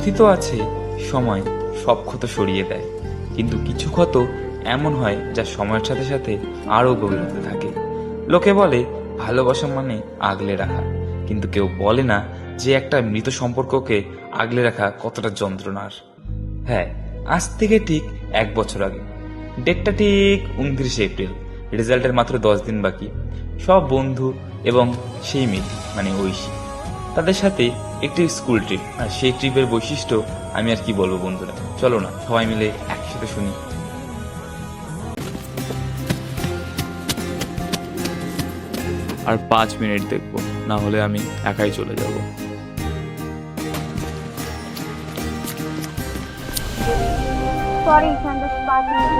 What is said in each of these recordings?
কথিত আছে সময় সব ক্ষত সরিয়ে দেয়, কিন্তু কিছু ক্ষত এমন হয় যা সময়ের সাথে সাথে আরও গভীর হতে থাকে। লোকে বলে ভালোবাসা মানে আগলে রাখা, কিন্তু কেউ বলে না যে একটা মৃত সম্পর্ককে আগলে রাখা কতটা যন্ত্রণার। হ্যাঁ, আজ থেকে ঠিক 1 বছর আগে, ডেটটা ঠিক 29 এপ্রিল, রেজাল্টের মাত্র 10 দিন বাকি। সব বন্ধু এবং সেই মেয়ে মানে ঐশী, তাদের সাথে একটি স্কুল ট্রিপ। আর সেই ট্রিপের বৈশিষ্ট্য আমি আর কি বলবো বন্ধুরা, চলো না সবাই মিলে একসাথে শুনি। আর 5 মিনিট দেখবো, না হলে আমি একাই চলে যাব। সরি ঈশান, জাস্ট 5 মিনিট।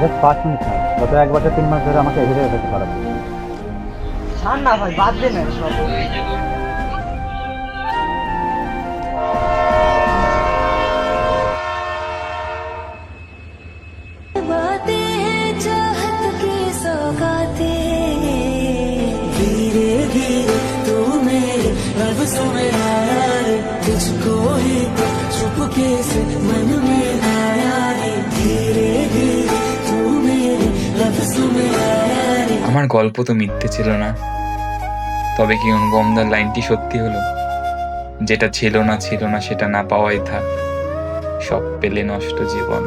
জাস্ট 5 মিনিট না, গত 1 বছর 3 মাস ধরে আমাকে এগিয়ে যেতে পারো। ছাড় না ভাই, বাদ দে না সব। আমার গল্প তো মিথ্যে ছিল না, তবে কি অনুপমদার লাইনটি সত্যি হলো? যেটা ছিল না সেটা না পাওয়াই থাক, সব পেলে নষ্ট জীবন।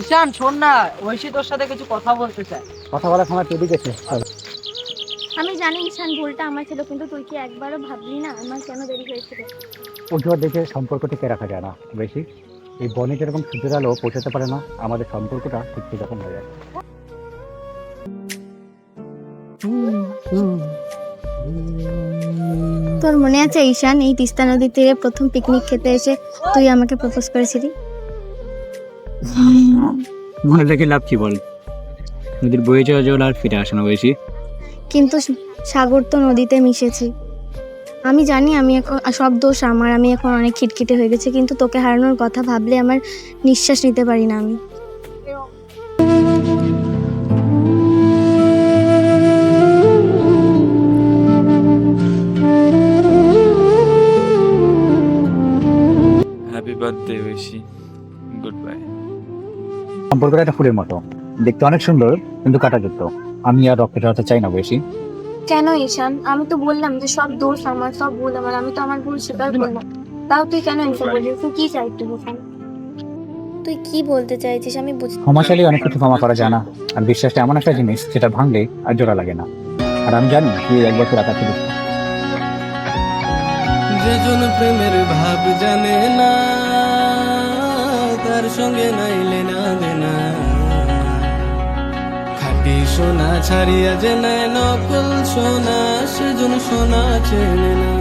ঈশান শোন না, ঐশী তোর সাথে কিছু কথা বলতে চায়। কথা বলার সময় তুই গেছে। আমি জানি ঈশান ভুলটা আমার ছিল, কিন্তু তুই কি একবারও ভাবলি না আমার কেন দেরি হয়েছিল? উজ্জ্বল দেখে সম্পর্ক টিকে রাখা যায় না বেশি। এই বনে যেরকম সূর্যের আলো পৌঁছাতে পারে না, আমাদের সম্পর্কটা ঠিক সেরকম হয়ে যায়। তোর মনে আছে ঈশান, এই তিস্তা নদীর তীরে প্রথম পিকনিক খেতে এসে তুই আমাকে প্রপোজ করেছিলি? মনে রেখে লাভ কি বল, নদীর বয়ে যাওয়া জল আর ফিরে আসে না বেশি। কিন্তু সাগর তো নদীতে মিশেছে। আমি জানি আমি এখন সব দোষ আমার, আমি এখন অনেক খিটখিটে হয়ে গেছে, কিন্তু তোকে হারানোর কথা ভাবলে আমার নিঃশ্বাস নিতে পারি না আমি। Happy birthday Oishi, good bye. সম্পর্কটা একটা ফুলের মতো, দেখতে অনেক সুন্দর কিন্তু কাঁটাযুক্ত। আমি আর রক্ত জড়াতে চাই না বেশি। কেন ঈশান? আমি তো বললাম যে সব দোষ আমার, সব ভুল আমার, আমি তো আমার ভুল স্বীকার করলাম। তাও তুই কেন এসে বলছিস? তুই কি চাই তুই ঈশান? তুই কি বলতে চাইছিস আমি বুঝতে? ক্ষমাশালী অনেক কিছু ক্ষমা করা যায় না, আর বিশ্বাসটা এমন একটা জিনিস যেটা ভাঙলে আর জোড়া লাগে না। আর আমি জানি তুই 1 বছর আকাশে দিচ্ছিস। যেজন প্রেমের ভাব জানে না, তার সঙ্গে নাইলে না দেনা। খাঁটি সোনা ছাড়িয়া যে নেয় নকল সোনা, সেজন সোনা চেনে না।